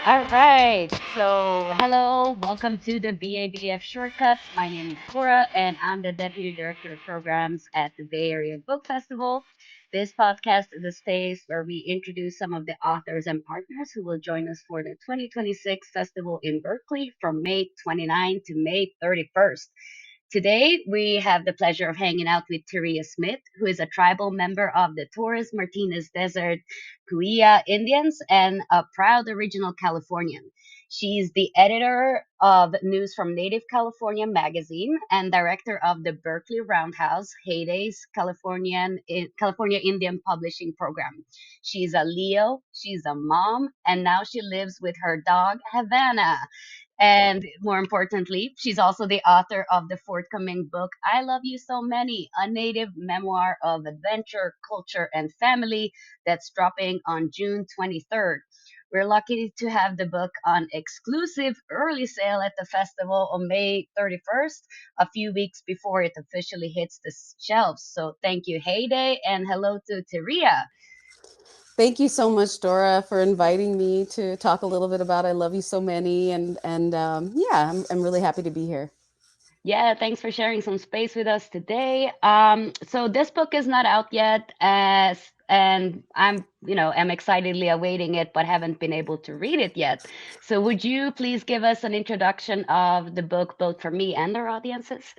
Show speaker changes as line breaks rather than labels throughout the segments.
All right. So, hello. Welcome to the BABF Short Cuts. My name is Cora, and I'm the Deputy Director of Programs at the Bay Area Book Festival. This podcast is a space where we introduce some of the authors and partners who will join us for the 2026 festival in Berkeley from May 29 to May 31st. Today, we have the pleasure of hanging out with Terria Smith, who is a tribal member of the Torres Martinez Desert Kuya Indians and a proud original Californian. She's the editor of News from Native California magazine and director of the Berkeley Roundhouse Heydays California Indian Publishing Program. She's a Leo, she's a mom, and now she lives with her dog Havana. And more importantly, she's also the author of the forthcoming book, I Love You So Many, a native memoir of adventure, culture, and family that's dropping on June 23rd. We're lucky to have the book on exclusive early sale at the festival on May 31st, a few weeks before it officially hits the shelves. So thank you, Heyday, and hello to Teria.
Thank you so much, Dora, for inviting me to talk a little bit about "I Love You So Many," and yeah, I'm really happy to be here.
Yeah, thanks for sharing some space with us today. So this book is not out yet, and I'm excitedly awaiting it, but haven't been able to read it yet. So would you please give us an introduction of the book, both for me and our audiences?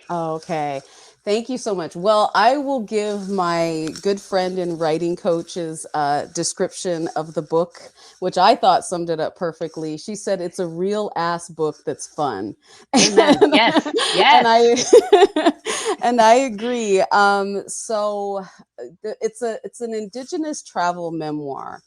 Okay. Thank you so much. Well, I will give my good friend and writing coach's description of the book, which I thought summed it up perfectly. She said it's a real ass book that's fun,
Amen.
and,
Yes.
and
Yes.
I and I agree. It's an indigenous travel memoir.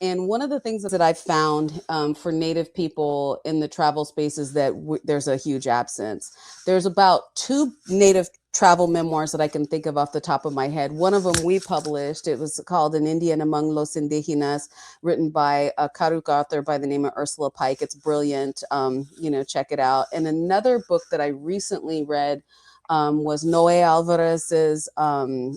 And one of the things that I've found for Native people in the travel space is that there's a huge absence. There's about two Native travel memoirs that I can think of off the top of my head. One of them we published. It was called An Indian Among Los Indigenas, written by a Karuk author by the name of Ursula Pike. It's brilliant. Check it out. And another book that I recently read was Noe Alvarez's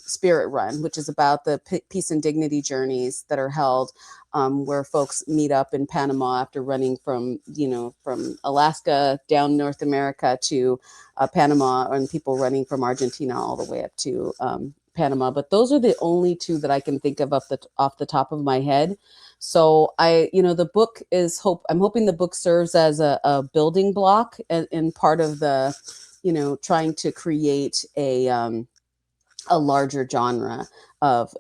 Spirit Run, which is about the peace and dignity journeys that are held where folks meet up in Panama after running from Alaska down North America to Panama, and people running from Argentina all the way up to Panama. But those are the only two that I can think of off the top of my head. So the book is hope. I'm hoping the book serves as a building block and part of the, trying to create a larger genre of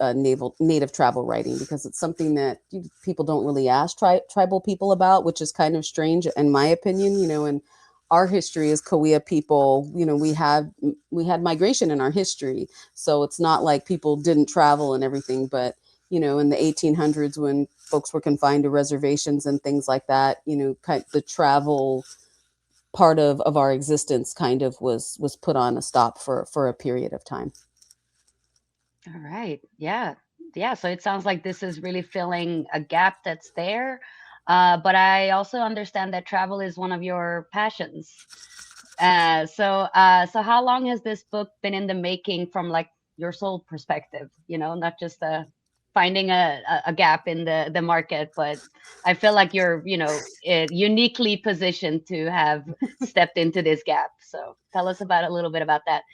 native travel writing, because it's something that people don't really ask tribal people about, which is kind of strange in my opinion. And our history as Cahuilla people, we had migration in our history, so it's not like people didn't travel and everything. But in the 1800s, when folks were confined to reservations and things like that, the travel part of our existence kind of was put on a stop for a period of time.
All right. Yeah. Yeah. So it sounds like this is really filling a gap that's there. But I also understand that travel is one of your passions. So how long has this book been in the making from like your sole perspective? Not just finding a gap in the market, but I feel like you're, uniquely positioned to have stepped into this gap. So tell us about a little bit about that.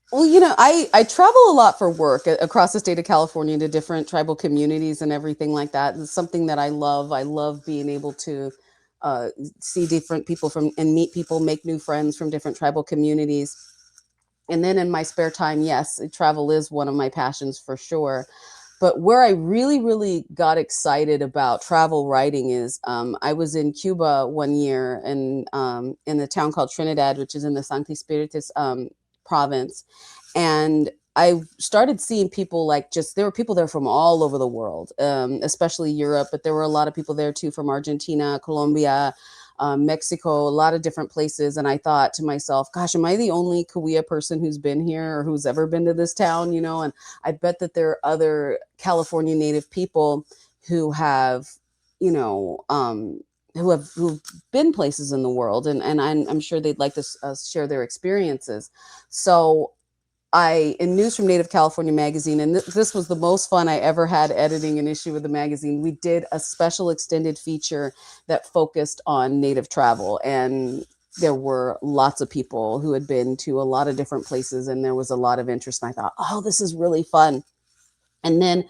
Well, I travel a lot for work across the state of California to different tribal communities and everything like that. It's something that I love. I love being able to uh, see different people and meet people, make new friends from different tribal communities. And then in my spare time, yes, travel is one of my passions for sure. But where I really, really got excited about travel writing is I was in Cuba one year and in a town called Trinidad, which is in the Sancti Spiritus province. And I started seeing people, like, just there were people there from all over the world, especially Europe, but there were a lot of people there too from Argentina, Colombia, Mexico, a lot of different places. And I thought to myself, gosh, am I the only Cahuilla person who's been here or who's ever been to this town? And I bet that there are other California native people who have, you know, um, who've been places in the world, and I'm sure they'd like to share their experiences. So in News from Native California magazine, and this was the most fun I ever had editing an issue of the magazine. We did a special extended feature that focused on Native travel, and there were lots of people who had been to a lot of different places, and there was a lot of interest. And I thought, oh, this is really fun. And then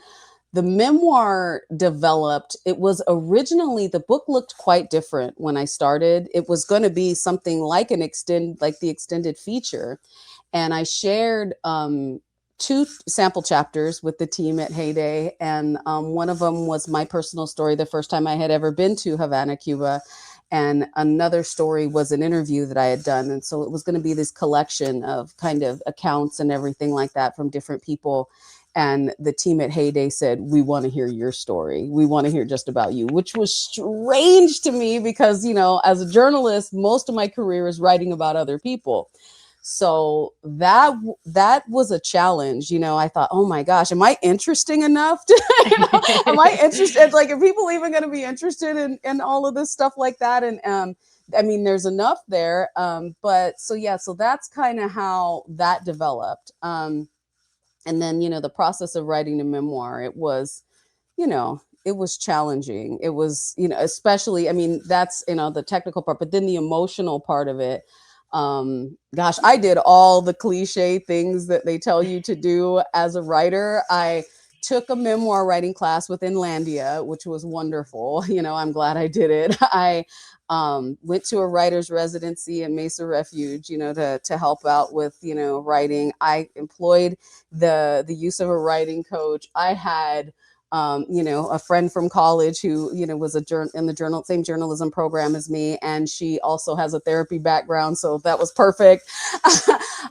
the memoir developed. It was originally, the book looked quite different when I started. It was going to be something like like the extended feature, and I shared two sample chapters with the team at Heyday, and one of them was my personal story, the first time I had ever been to Havana, Cuba, and another story was an interview that I had done. And so it was going to be this collection of kind of accounts and everything like that from different people. And the team at Heyday said, we want to hear your story. We want to hear just about you, which was strange to me because, as a journalist, most of my career is writing about other people. So that was a challenge. I thought, oh my gosh, am I interesting enough to, am I interested? Like, are people even going to be interested in all of this stuff like that? And I mean, there's enough there. But so yeah, so that's kind of how that developed. And then, the process of writing a memoir, it was challenging. It was, especially, I mean, that's, the technical part, but then the emotional part of it. Gosh, I did all the cliche things that they tell you to do as a writer. I took a memoir writing class with Inlandia, which was wonderful. I'm glad I did it. I went to a writer's residency at Mesa Refuge, to help out with, writing. I employed the use of a writing coach. I had a friend from college who, was in the same journalism program as me, and she also has a therapy background, so that was perfect.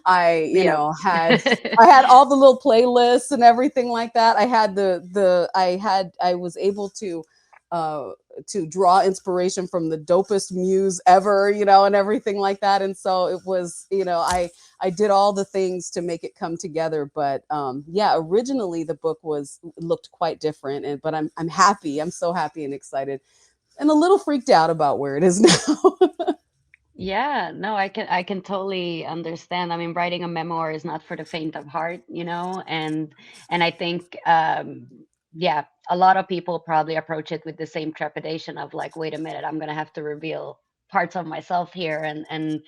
I,
Yep.
I had all the little playlists and everything like that. I was able to draw inspiration from the dopest muse ever, and everything like that. And so it was, I did all the things to make it come together. But yeah, originally the book looked quite different, but I'm happy. I'm so happy and excited, and a little freaked out about where it is now.
Yeah, no, I can totally understand. I mean, writing a memoir is not for the faint of heart, and I think yeah, a lot of people probably approach it with the same trepidation of like, wait a minute, I'm gonna have to reveal parts of myself here and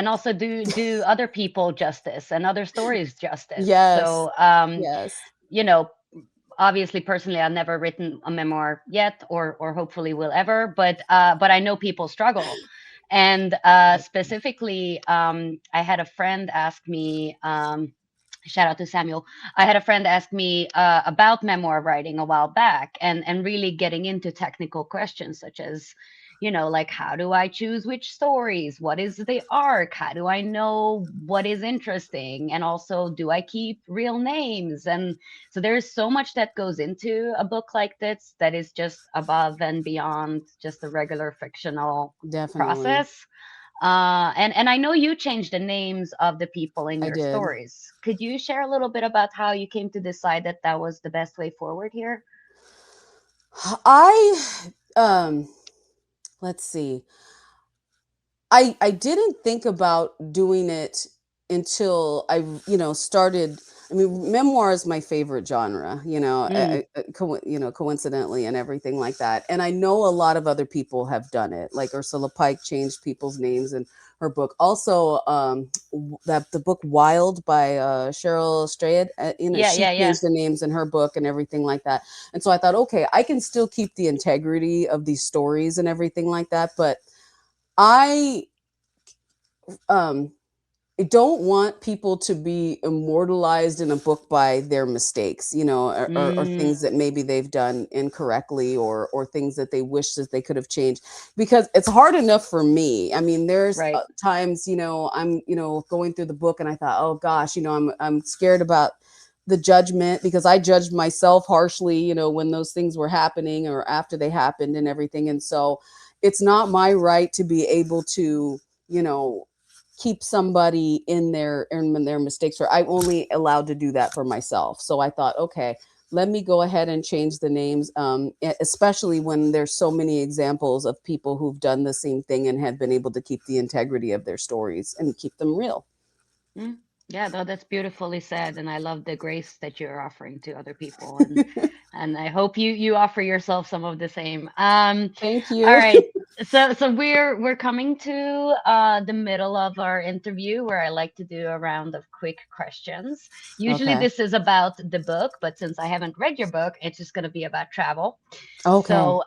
also do other people justice and other stories justice.
Yes,
So
yes,
you know, obviously personally I've never written a memoir yet or hopefully will ever, but I know people struggle. And specifically I had a friend ask me, shout out to Samuel. I had a friend ask me about memoir writing a while back and really getting into technical questions such as, like how do I choose which stories? What is the arc? How do I know what is interesting? And also, do I keep real names? And so there's so much that goes into a book like this that is just above and beyond just the regular fictional
definitely.
process. And I know you changed the names of the people in
I
your
did.
stories. Could you share a little bit about how you came to decide that that was the best way forward here?
I let's see. I didn't think about doing it until I, started. I mean, memoir is my favorite genre,
Mm,
coincidentally and everything like that. And I know a lot of other people have done it. Like Ursula Pike changed people's names in her book. Also, that the book Wild by Cheryl Strayed,
yeah,
she
yeah, yeah.
changed the names in her book and everything like that. And so I thought, okay, I can still keep the integrity of these stories and everything like that, but I um I don't want people to be immortalized in a book by their mistakes, or
Mm,
things that maybe they've done incorrectly, or things that they wish that they could have changed, because it's hard enough for me. I mean, there's
right.
times, I'm, going through the book and I thought, oh gosh, I'm scared about the judgment, because I judged myself harshly, when those things were happening or after they happened and everything. And so it's not my right to be able to, you know, keep somebody in their mistakes, or I'm only allowed to do that for myself. So I thought, okay, let me go ahead and change the names, especially when there's so many examples of people who've done the same thing and have been able to keep the integrity of their stories and keep them real.
Mm. Yeah, no, that's beautifully said, and I love the grace that you're offering to other people, and I hope you offer yourself some of the same.
Thank
All
you.
right, so we're coming to the middle of our interview where I like to do a round of quick questions. Usually
Okay.
this is about the book, but since I haven't read your book, it's just going to be about travel.
Okay.
So,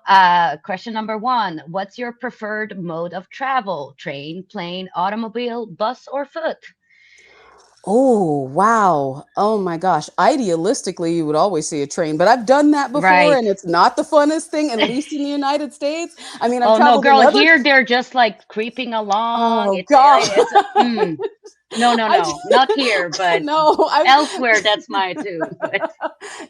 question number one, what's your preferred mode of travel? Train, plane, automobile, bus, or foot?
Oh, wow. Oh my gosh. Idealistically, you would always see a train, but I've done that before
Right.
and it's not the funnest thing, at least in the United States. I mean, I've
Oh no,
traveled in
girl,
other.
here they're just like creeping along.
Oh, God.
No, no,
I
no, not here, but
no, I've
elsewhere that's my too. But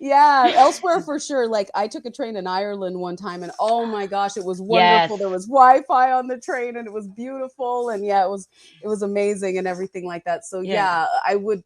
yeah, elsewhere for sure. Like I took a train in Ireland one time and oh my gosh, it was
yes,
wonderful. There was Wi-Fi on the train and it was beautiful and yeah, it was amazing and everything like that. So
yeah,
yeah,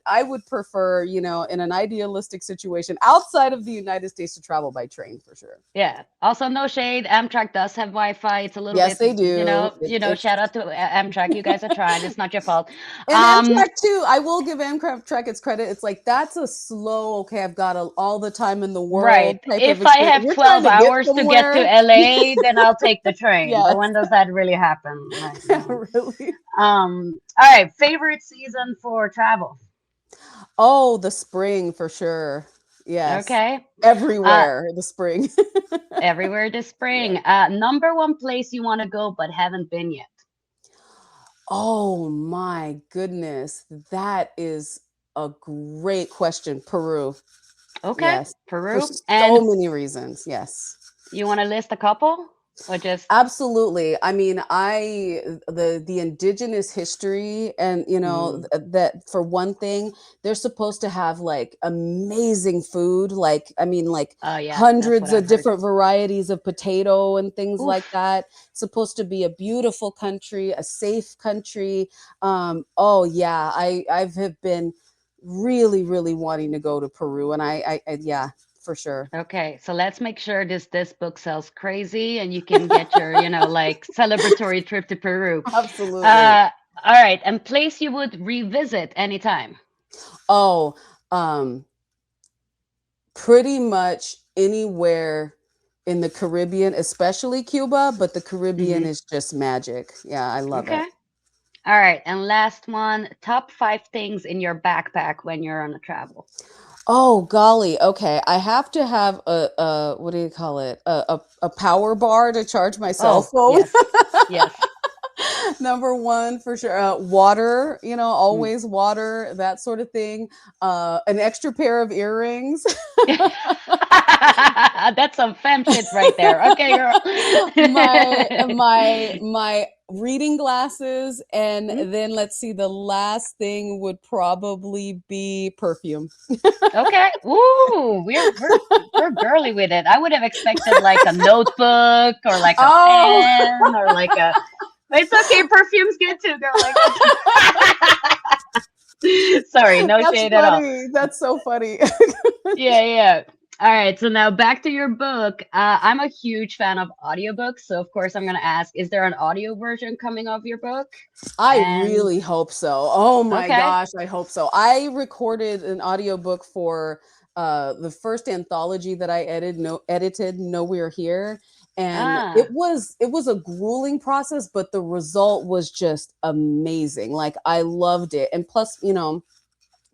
I would prefer, in an idealistic situation outside of the United States to travel by train for sure.
yeah. Also, no shade. Amtrak does have Wi-Fi. It's a little
Yes,
bit,
they do. It's
shout out to Amtrak. You guys are trying. It's not your fault.
and
Um,
Amtrak too. I will give Amtrak its credit. It's like that's a slow. Okay, I've got all the time in the world
right.
type of
If I
experience.
have
You're trying
12
to get
hours to get to
somewhere.
LA, then I'll take the train. But
Yes,
when does that really happen? Like, no.
really.
All right. Favorite season for travel?
Oh, the spring for sure. Yes.
Okay. Uh,
Everywhere the spring.
everywhere this spring.
Yes.
Number one place you want to go but haven't been yet.
Oh my goodness. That is a great question. Peru.
Okay.
Yes. For
Peru.
so
And
many reasons. Yes.
you want to list a couple or just,
Absolutely. I mean, the indigenous history and
mm,
that for one thing, they're supposed to have like amazing food, like I mean like
oh, yeah, that's what
hundreds
I've
of
heard.
different varieties of potato and things like
Oof.
that. It's supposed to be a beautiful country, a safe country. Oh yeah, I've have been really wanting to go to Peru and I yeah, for sure.
Okay. So let's make sure this book sells crazy and you can get your, like celebratory trip to Peru.
Absolutely.
Uh, all right. And place you would revisit anytime.
Oh, um pretty much anywhere in the Caribbean, especially Cuba, but the Caribbean
Hmm.
is just magic. Yeah, I love it.
Okay. All right. And last one, top five things in your backpack when you're on a travel.
Oh golly, okay. I have to have a what do you call it? A power bar to charge my cell
Oh,
phone.
yes. Yes.
Number one for sure. Water,
Mm.
always water, that sort of thing. An extra pair of earrings.
That's some femme shit right there. Okay, girl.
My reading glasses, and
Hmm?
then let's see, the last thing would probably be perfume.
Okay. Ooh, we're girly with it. I would have expected like a notebook or like a
Oh,
pen or like a. But it's okay. Perfume's good too, girl. Like that's. Sorry, no
that's
shade at all.
funny. That's so funny.
Yeah, yeah. All right, so now back to your book. I'm a huge fan of audiobooks, so of course I'm going to ask, is there an audio version coming of your book?
I
And
really hope so. Oh my
okay.
gosh, I hope so. I recorded an audiobook for the first anthology that I edited, No We're Here, and it
Ah.
was it was a grueling process, but the result was just amazing. Like I loved it. And plus,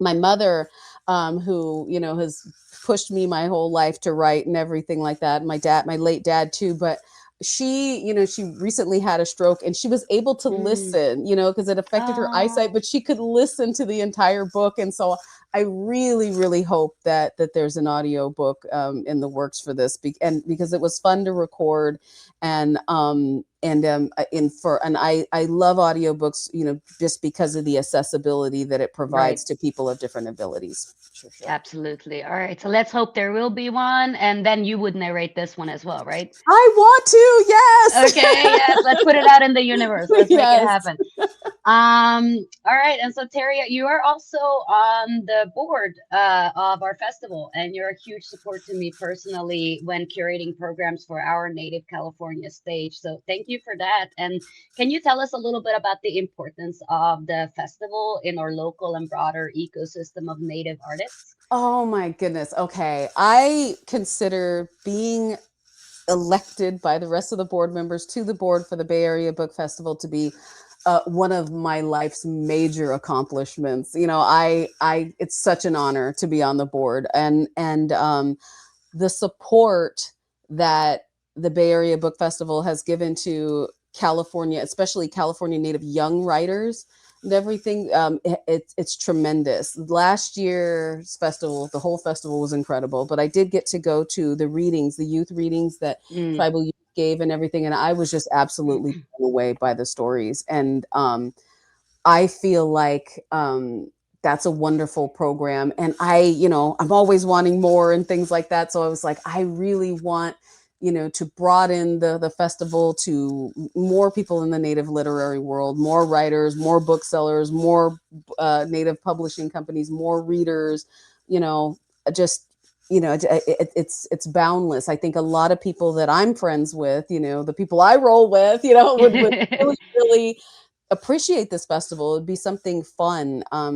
my mother, who has pushed me my whole life to write and everything like that, my late dad too, but she recently had a stroke and she was able to
Mm.
listen, because it affected her eyesight,
Oh,
but she could listen to the entire book. And so I really hope that there's an audio book in the works for this, and because it was fun to record. And I love audiobooks, just because of the accessibility that it
right.
provides to people of different abilities. Sure.
Absolutely. All right, so let's hope there will be one, and then you would narrate this one as well, right?
I want to,
Okay, yes, let's put it out in the universe.
yes.
Let's make it
Yes.
happen. All right, and so Terry, you are also on the board of our festival, and you're a huge support to me personally when curating programs for our native California stage. So thank you for that. And can you tell us a little bit about the importance of the festival in our local and broader ecosystem of native artists?
Oh my goodness. Okay. I consider being elected by the rest of the board members to the board for the Bay Area Book Festival to be one of my life's major accomplishments. It's such an honor to be on the board, and the support that the Bay Area Book Festival has given to California, especially California Native young writers and everything. It's tremendous. Last year's festival, the whole festival was incredible, but I did get to go to the readings, the youth readings that
Mm.
Tribal Youth gave and everything, and I was just absolutely blown away by the stories. And I feel like that's a wonderful program. And I'm always wanting more and things like that. So I was like, I really want, to broaden the festival to more people in the Native literary world, more writers, more booksellers, more Native publishing companies, more readers, you know, just, it's boundless. I think a lot of people that I'm friends with, the people I roll with, would really, really appreciate this festival. It'd be something fun I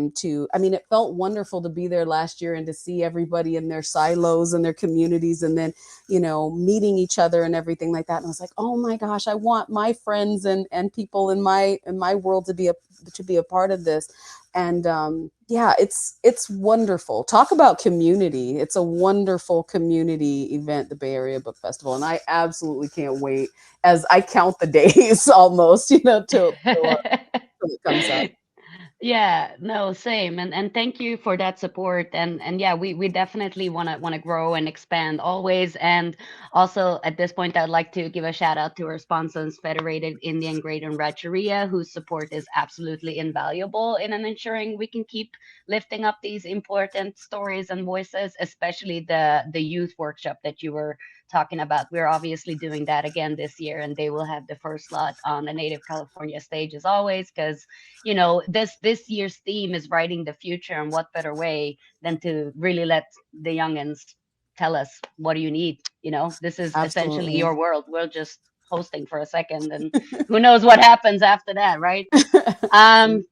mean, it felt wonderful to be there last year and to see everybody in their silos and their communities, and then meeting each other and everything like that. And I was like, oh my gosh, I want my friends and people in my world to be a part of this. And yeah, it's wonderful. Talk about community. It's a wonderful community event, the Bay Area Book Festival, and I absolutely can't wait as I count the days almost, till it comes up.
Yeah, no, same. And thank you for that support. And yeah, we definitely wanna grow and expand always. And also at this point, I'd like to give a shout out to our sponsors, Federated Indian Great and Rancheria, whose support is absolutely invaluable in an ensuring we can keep lifting up these important stories and voices, especially the youth workshop that you were talking about. We're obviously doing that again this year, and they will have the first slot on the Native California stage as always, because this year's theme is writing the future, and what better way than to really let the youngins tell us, what do you need? This is essentially
Absolutely.
your world. We're just hosting for a second, and who knows what happens after that, right? um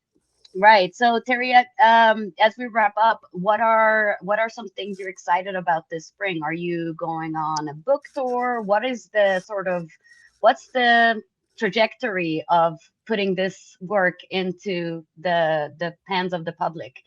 right. So Terry, as we wrap up, what are some things you're excited about this spring? Are you going on a book tour? What's the trajectory of putting this work into the hands of the public?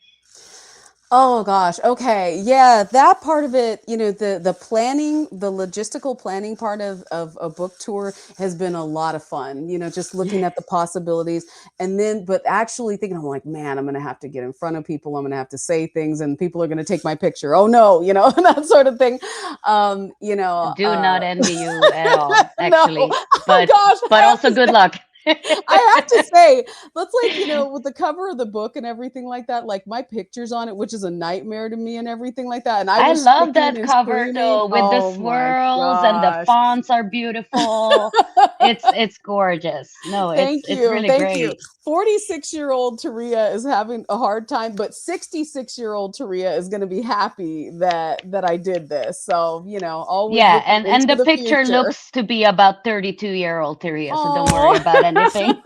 Oh gosh. Okay. Yeah, that part of it, the planning, the logistical planning part of a book tour has been a lot of fun. Just looking at the possibilities, and then but actually thinking, I'm like, man, I'm going to have to get in front of people. I'm going to have to say things, and people are going to take my picture. Oh no, that sort of thing. Um, you know,
Do
uh
not envy you at all,
no.
actually.
Oh
But
gosh,
but
I have
also
to
good
say
luck.
I have to say, that's like, with the cover of the book and everything like that, like my pictures on it, which is a nightmare to me and everything like that. And I
I
was
love
kicking
that
and
cover
screaming.
though, with the
Oh my
swirls and the
gosh.
fonts are beautiful. It's gorgeous. No, it's
Thank
it's
you.
really
Thank you.
great.
46-year-old Terria is having a hard time, but 66-year-old Terria is going to be happy that I did this. So, always
Yeah,
looking
and
into
the
the
picture
future.
looks to be about 32-year-old Tyria, so don't worry
Oh,
about anything.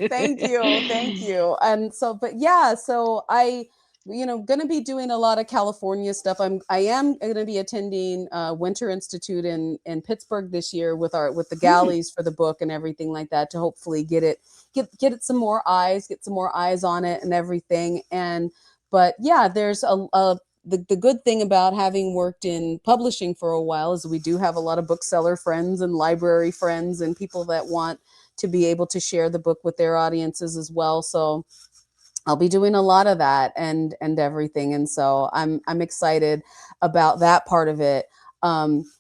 thank you. Thank you. And so, but yeah, so going to be doing a lot of California stuff. I am going to be attending Winter Institute in Pittsburgh this year with the
Hmm.
galleys for the book and everything like that, to hopefully get it some more eyes, get some more eyes on it and everything. But yeah, there's the good thing about having worked in publishing for a while is we do have a lot of bookseller friends and library friends and people that want to be able to share the book with their audiences as well. So I'll be doing a lot of that and everything. And so I'm excited about that part of it. Um,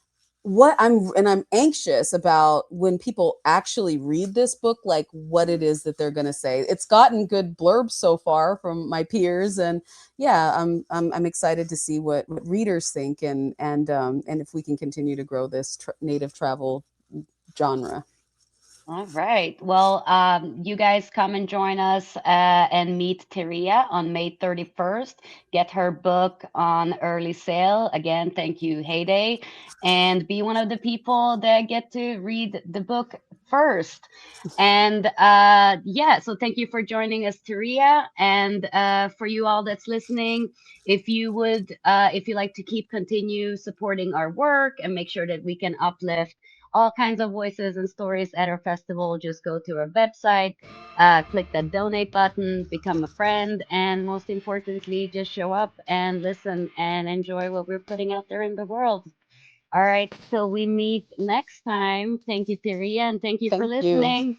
I'm anxious about when people actually read this book, like what it is that they're going to say. It's gotten good blurbs so far from my peers, and yeah, I'm excited to see what readers think, and if we can continue to grow this native travel genre.
All right. Well, you guys come and join us and meet Terria on May 31st. Get her book on early sale. Again, thank you, Heyday. And be one of the people that get to read the book first. And yeah, so thank you for joining us, Terria. And for you all that's listening, if you like to continue supporting our work and make sure that we can uplift all kinds of voices and stories at our festival, just go to our website, click the donate button, become a friend, and most importantly, just show up and listen and enjoy what we're putting out there in the world. All right, till we meet next time. Thank you, Theria, and thank you for
Thank you.
listening.